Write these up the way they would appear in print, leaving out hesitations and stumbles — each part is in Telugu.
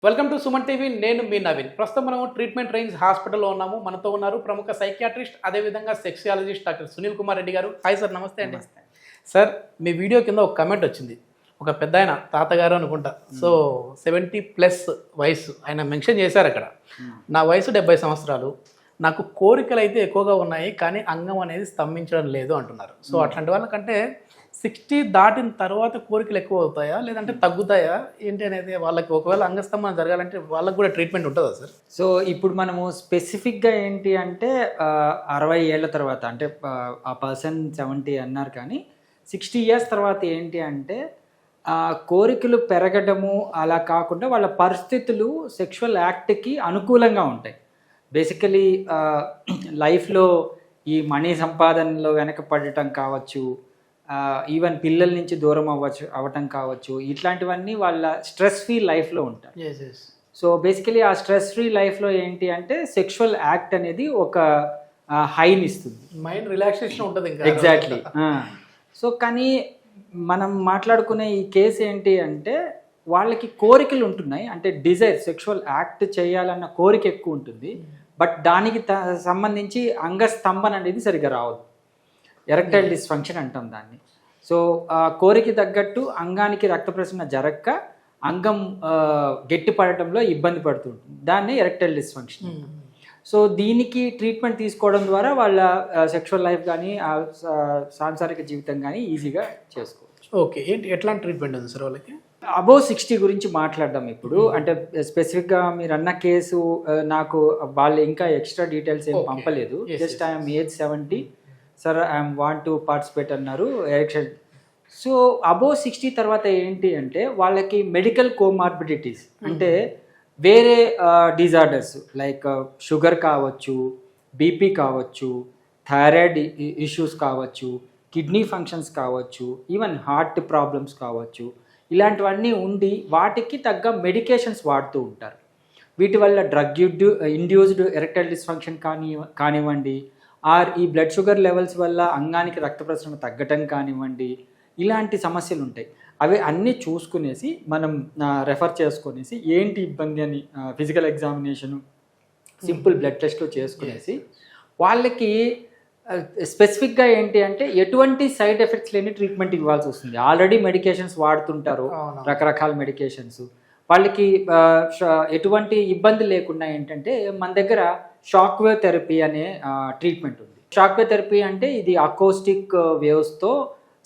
Welcome to Suman TV. నేను మీ నవీన్. ప్రస్తుతం మనం ట్రీట్మెంట్ రేంజ్ హాస్పిటల్లో ఉన్నాము. మనతో ఉన్నారు ప్రముఖ సైకియాట్రిస్ట్, అదేవిధంగా సెక్సియాలజిస్ట్ డాక్టర్ సునీల్ కుమార్ రెడ్డి గారు. హాయ్ సార్, నమస్తే అండి. సార్, మీ వీడియో కింద ఒక కమెంట్ వచ్చింది. ఒక పెద్ద ఆయన, తాతగారు అనుకుంటా, సో 70+ వయసు ఆయన మెన్షన్ చేశారు అక్కడ. నా వయసు 70 సంవత్సరాలు, నాకు కోరికలు అయితే ఎక్కువగా ఉన్నాయి, కానీ అంగం అనేది స్తంభించడం లేదు అంటున్నారు. సో అట్లాంటి వాళ్ళకంటే 60 దాటిన తర్వాత కోరికలు ఎక్కువ అవుతాయా, లేదంటే తగ్గుతాయా ఏంటి అనేది వాళ్ళకి, ఒకవేళ అంగస్తంభన జరగాలంటే వాళ్ళకి కూడా ట్రీట్మెంట్ ఉంటుందా సార్? సో ఇప్పుడు మనము స్పెసిఫిక్గా ఏంటి అంటే 60 ఏళ్ళ తర్వాత, అంటే ఆ పర్సన్ 70 అన్నారు, కానీ 60 ఇయర్స్ తర్వాత ఏంటి అంటే కోరికలు పెరగడము అలా కాకుండా వాళ్ళ పరిస్థితులు సెక్షువల్ యాక్ట్కి అనుకూలంగా ఉంటాయి. బేసికలీ లైఫ్లో ఈ మనీ సంపాదనలో వెనకపడటం కావచ్చు, ఈవెన్ పిల్లల నుంచి దూరం అవ్వటం కావచ్చు, ఇట్లాంటివన్నీ వాళ్ళ స్ట్రెస్ ఫ్రీ లైఫ్లో ఉంటాయి. సో బేసికలీ ఆ స్ట్రెస్ ఫ్రీ లైఫ్లో ఏంటి అంటే సెక్షువల్ యాక్ట్ అనేది ఒక హైని ఇస్తుంది, మైండ్ రిలాక్సేషన్ ఉంటుంది. ఎగ్జాక్ట్లీ. సో కానీ మనం మాట్లాడుకునే ఈ కేసు ఏంటి అంటే వాళ్ళకి కోరికలు ఉంటున్నాయి, అంటే డిజైర్, సెక్షువల్ యాక్ట్ చేయాలన్న కోరిక ఎక్కువ ఉంటుంది, బట్ దానికి సంబంధించి అంగస్తంభన అనేది సరిగ్గా రావదు. ఎరెక్టైల్ డిస్ఫంక్షన్ అంటాం దాన్ని. సో కోరిక తగ్గట్టు అంగానికి రక్త ప్రసరణ జరగక అంగం గట్టి పడటంలో ఇబ్బంది పడుతుంటుంది, దాన్ని ఎరెక్టైల్ డిస్ఫంక్షన్. సో దీనికి ట్రీట్మెంట్ తీసుకోవడం ద్వారా వాళ్ళ సెక్షువల్ లైఫ్ కానీ సాంసారిక జీవితం కానీ ఈజీగా చేసుకోవచ్చు. ఓకే, ఏంటి ఎట్లాంటి ట్రీట్మెంట్ ఉంది సార్ వాళ్ళకి? అబోవ్ 60 గురించి మాట్లాడదాం ఇప్పుడు. అంటే స్పెసిఫిక్గా మీరు అన్న కేసు నాకు వాళ్ళు ఇంకా ఎక్స్ట్రా డీటెయిల్స్ ఏం పంపలేదు. Just I'm age 70 sir, I'm want to participate అన్నారు, ఎరెక్షన్. సో అబోవ్ 60 తర్వాత ఏంటి అంటే వాళ్ళకి మెడికల్ కోమార్బిడిటీస్, అంటే వేరే డిజార్డర్స్ లైక్ షుగర్ కావచ్చు, బీపీ కావచ్చు, థైరాయిడ్ ఇష్యూస్ కావచ్చు, కిడ్నీ ఫంక్షన్స్ కావచ్చు, ఈవెన్ హార్ట్ ప్రాబ్లమ్స్ కావచ్చు, ఇలాంటివన్నీ ఉండి వాటికి తగ్గ మెడికేషన్స్ వాడుతూ ఉంటారు. వీటి వల్ల డ్రగ్ ఇండ్యూస్డ్ ఎరెక్టైల్ డిస్ఫంక్షన్ కానివ్వండి, ఆర్ ఈ బ్లడ్ షుగర్ లెవెల్స్ వల్ల అంగానికి రక్త ప్రసరణ తగ్గటం కానివ్వండి, ఇలాంటి సమస్యలు ఉంటాయి. అవి అన్నీ చూసుకునేసి మనం రెఫర్ చేసుకునేసి ఏంటి ఇబ్బంది అని ఫిజికల్ ఎగ్జామినేషను, సింపుల్ బ్లడ్ టెస్ట్లు చేసుకునేసి వాళ్ళకి స్పెసిఫిక్గా ఏంటి అంటే ఎటువంటి సైడ్ ఎఫెక్ట్స్ లేని ట్రీట్మెంట్ ఇవ్వాల్సి వస్తుంది. ఆల్రెడీ మెడికేషన్స్ వాడుతుంటారు, రకరకాల మెడికేషన్స్. వాళ్ళకి ఎటువంటి ఇబ్బంది లేకుండా ఏంటంటే మన దగ్గర షాక్ వేవ్ థెరపీ అనే ట్రీట్మెంట్ ఉంది. షాక్ వేవ్ థెరపీ అంటే ఇది అకోస్టిక్ వేవ్స్తో,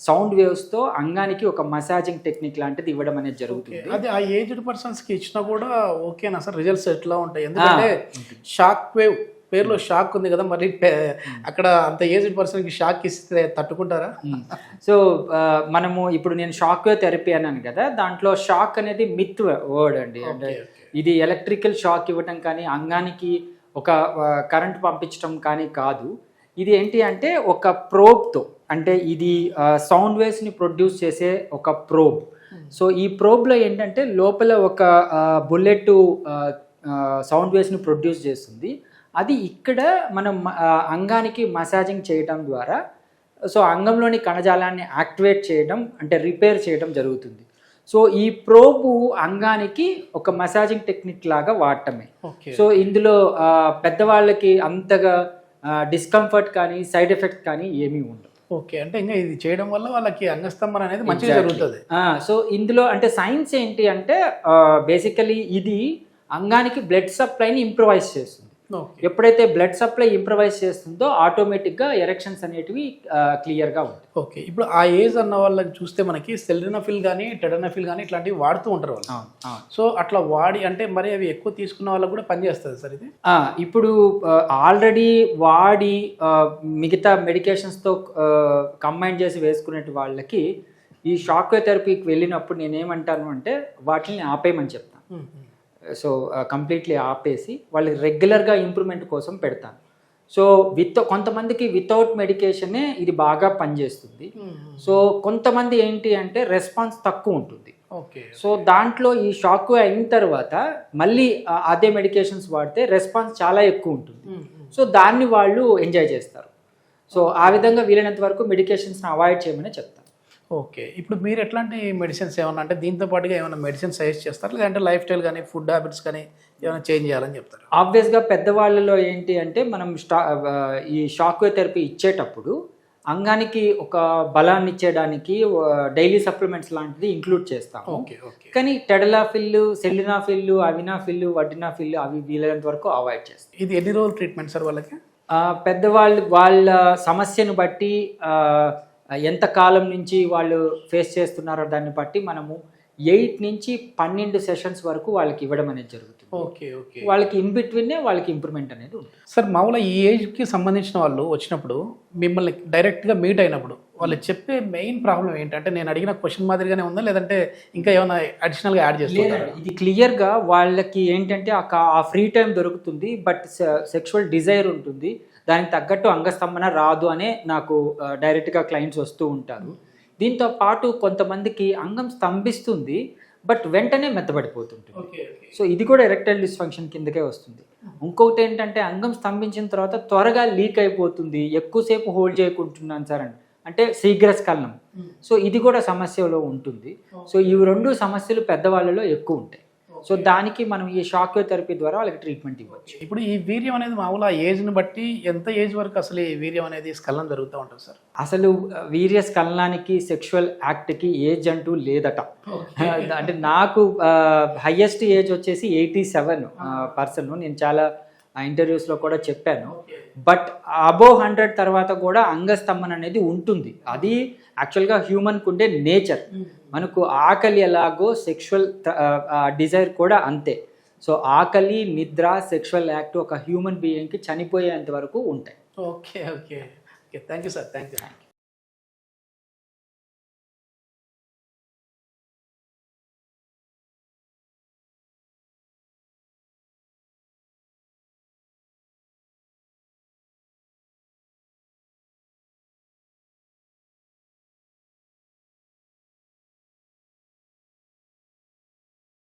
సౌండ్ వేవ్స్తో అంగానికి ఒక మసాజింగ్ టెక్నిక్ లాంటిది ఇవ్వడం అనేది జరుగుతుంది. అది ఆ ఏజ్డ్ పర్సన్స్కి ఇచ్చినా కూడా ఓకేనా సార్? రిజల్ట్స్ ఎట్లా ఉంటాయి? ఎందుకంటే షాక్ వేవ్ పేరులో షాక్ ఉంది కదా, మరి అక్కడ అంత ఏజ్డ్ పర్సన్కి షాక్ ఇస్తే తట్టుకుంటారా? సో మనము ఇప్పుడు నేను షాక్ వేవ్ థెరపీ అన్నాను కదా, దాంట్లో షాక్ అనేది మిత్ వర్డ్ అండి. అంటే ఇది ఎలక్ట్రికల్ షాక్ ఇవ్వటం కానీ అంగానికి ఒక కరెంట్ పంపించడం కానీ కాదు. ఇది ఏంటి అంటే ఒక ప్రోబ్తో, అంటే ఇది సౌండ్ వేవ్స్ని ప్రొడ్యూస్ చేసే ఒక ప్రోబ్. సో ఈ ప్రోబ్లో ఏంటంటే లోపల ఒక బుల్లెట్ సౌండ్ వేవ్స్ని ప్రొడ్యూస్ చేస్తుంది. అది ఇక్కడ మనం అంగానికి మసాజింగ్ చేయడం ద్వారా సో అంగంలోని కణజాలాన్ని యాక్టివేట్ చేయడం, అంటే రిపేర్ చేయడం జరుగుతుంది. సో ఈ ప్రోబు అంగానికి ఒక మసాజింగ్ టెక్నిక్ లాగా వాడటమే. సో ఇందులో పెద్దవాళ్ళకి అంతగా డిస్కంఫర్ట్ కానీ సైడ్ ఎఫెక్ట్ కానీ ఏమీ ఉండవు. ఓకే, అంటే ఇంకా ఇది చేయడం వల్ల వాళ్ళకి అంగస్తంభన అనేది మంచిగా జరుగుతుంది. సో ఇందులో అంటే సైన్స్ ఏంటి అంటే బేసికలీ ఇది అంగానికి బ్లడ్ సప్లైని ఇంప్రూవైజ్ చేస్తుంది. ఎప్పుడైతే బ్లడ్ సప్లై ఇంప్రవైజ్ చేస్తుందో ఆటోమేటిక్గా ఎరెక్షన్స్ అనేటివి క్లియర్గా ఉంటాయి. ఓకే, ఇప్పుడు ఆ ఏజ్ అన్న వాళ్ళకి చూస్తే మనకి సెల్డినఫిల్ కానీ టెడనఫిల్ కానీ ఇట్లాంటివి వాడుతూ ఉంటారు వాళ్ళు. సో అట్లా వాడి అంటే మరి అవి ఎక్కువ తీసుకున్న వాళ్ళకి కూడా పనిచేస్తుంది సార్ ఇది? ఇప్పుడు ఆల్రెడీ వాడి మిగతా మెడికేషన్స్తో కంబైన్ చేసి వేసుకునే వాళ్ళకి ఈ షాక్ వేవ్ థెరపీకి వెళ్ళినప్పుడు నేనేమంటాను అంటే వాటిని ఆపేయమని చెప్తాను. సో కంప్లీట్లీ ఆపేసి వాళ్ళకి రెగ్యులర్గా ఇంప్రూవ్మెంట్ కోసం పెడతాను. సో కొంతమందికి వితౌట్ మెడికేషనే ఇది బాగా పనిచేస్తుంది. సో కొంతమంది ఏంటి అంటే రెస్పాన్స్ తక్కువ ఉంటుంది. సో దాంట్లో ఈ షాక్ అయిన తర్వాత మళ్ళీ అదే మెడికేషన్స్ వాడితే రెస్పాన్స్ చాలా ఎక్కువ ఉంటుంది. సో దాన్ని వాళ్ళు ఎంజాయ్ చేస్తారు. సో ఆ విధంగా వీలైనంత వరకు మెడికేషన్స్ని అవాయిడ్ చేయమని చెప్తాను. ఓకే, ఇప్పుడు మీరు ఎట్లాంటి మెడిసిన్స్ ఏమన్నా అంటే దీంతో పాటుగా ఏమైనా మెడిసిన్ సజెస్ట్ చేస్తారా, లేదంటే లైఫ్ స్టైల్ కానీ ఫుడ్ హ్యాబిట్స్ కానీ ఏమైనా చేంజ్ చేయాలని చెప్తారు? ఆబ్వియస్గా పెద్దవాళ్ళలో ఏంటి అంటే మనం ఈ షాక్ వేవ్ థెరపీ ఇచ్చేటప్పుడు అంగానికి ఒక బలాన్ని ఇచ్చేయడానికి డైలీ సప్లిమెంట్స్ లాంటిది ఇంక్లూడ్ చేస్తాము. Okay okay. కానీ టెడలాఫిల్, సెలినాఫిల్, అవినాఫిల్, వడ్డినాఫిల్ అవి వీలైనంత వరకు అవాయిడ్ చేస్తాం. ఇది ఎన్ని రోజులు ట్రీట్మెంట్ సార్ వాళ్ళకి? పెద్దవాళ్ళు వాళ్ళ సమస్యను బట్టి ఎంత కాలం నుంచి వాళ్ళు ఫేస్ చేస్తున్నారో దాన్ని బట్టి మనము 8 నుంచి 12 సెషన్స్ వరకు వాళ్ళకి ఇవ్వడం అనేది జరుగుతుంది. Okay okay. వాళ్ళకి ఇన్ బిట్వీనే వాళ్ళకి ఇంప్రూవ్మెంట్ అనేది ఉంటుంది. సార్ మామూలుగా ఈ ఏజ్కి సంబంధించిన వాళ్ళు వచ్చినప్పుడు మిమ్మల్ని డైరెక్ట్గా మీట్ అయినప్పుడు వాళ్ళు చెప్పే మెయిన్ ప్రాబ్లం ఏంటంటే, నేను అడిగిన క్వశ్చన్ మాదిరిగానే ఉందా, లేదంటే ఇంకా ఏమైనా అడిషనల్గా యాడ్ చేస్తున్నారు? ఇది క్లియర్గా వాళ్ళకి ఏంటంటే ఆ ఫ్రీ టైం దొరుకుతుంది, బట్ సెక్షువల్ డిజైర్ ఉంటుంది, దానికి తగ్గట్టు అంగస్తంభన రాదు అనే నాకు డైరెక్ట్గా క్లయింట్స్ వస్తూ ఉంటారు. దీంతో పాటు కొంతమందికి అంగం స్తంభిస్తుంది బట్ వెంటనే మెత్తబడిపోతుంటుంది. సో ఇది కూడా ఎరెక్టైల్ డిస్ఫంక్షన్ కిందకే వస్తుంది. ఇంకొకటి ఏంటంటే అంగం స్తంభించిన తర్వాత త్వరగా లీక్ అయిపోతుంది, ఎక్కువసేపు హోల్డ్ చేయకుంటున్నాను సార్ అంటే శీఘ్రస్ఖలనం. సో ఇది కూడా సమస్యలో ఉంటుంది. సో ఇవి 2 సమస్యలు పెద్దవాళ్ళలో ఎక్కువ ఉంటాయి. సో దానికి మనం ఈ షాక్ వేవ్ థెరపీ ద్వారా వాళ్ళకి ట్రీట్మెంట్ ఇవ్వచ్చు. ఇప్పుడు ఈ వీర్యం అనేది మామూలుగా ఏజ్ని బట్టి ఎంత ఏజ్ వరకు అసలు ఈ వీర్యం అనేది స్ఖలనం జరుగుతూ ఉంటుంది సార్? అసలు వీర్య స్ఖలనానికి సెక్షువల్ యాక్ట్కి ఏజ్ అంటూ లేదట. అంటే నాకు హయ్యెస్ట్ ఏజ్ వచ్చేసి 87 పర్సన్. నేను చాలా ఇంటర్వ్యూస్లో కూడా చెప్పాను. బట్ అబోవ్ 100 తర్వాత కూడా అంగస్తంభన అనేది ఉంటుంది. అది యాక్చువల్గా హ్యూమన్కు ఉండే నేచర్. మనకు ఆకలి ఎలాగో సెక్షువల్ డిజైర్ కూడా అంతే. సో ఆకలి, నిద్ర, సెక్షువల్ యాక్ట్ ఒక హ్యూమన్ బీయింగ్కి చనిపోయేంత వరకు ఉంటాయి. Okay okay okay. Thank you sir. Thank you.